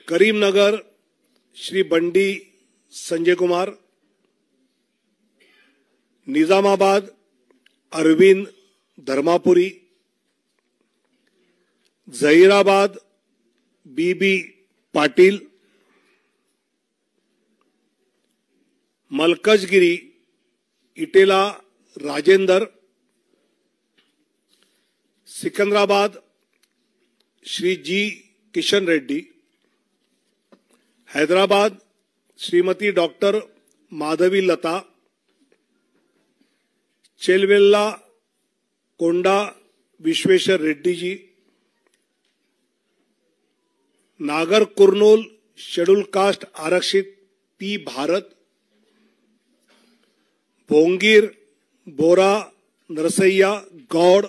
करीमनगर श्री बंडी संजय कुमार, निजामाबाद अरविंद धर्मापुरी, जहीराबाद बीबी पाटिल, मलकजगिरी इटेला राजेंदर, सिकंदराबाद श्री जी Kishan Reddy, Hyderabad Shrimati doctor Madhavi लता, चेलवेल्ला कोंडा विश्वेश्वर रेड्डी जी, नागर Kurnool schedule caste आरक्षित P Bharat, Bhongir बोरा नरसैया गौड़,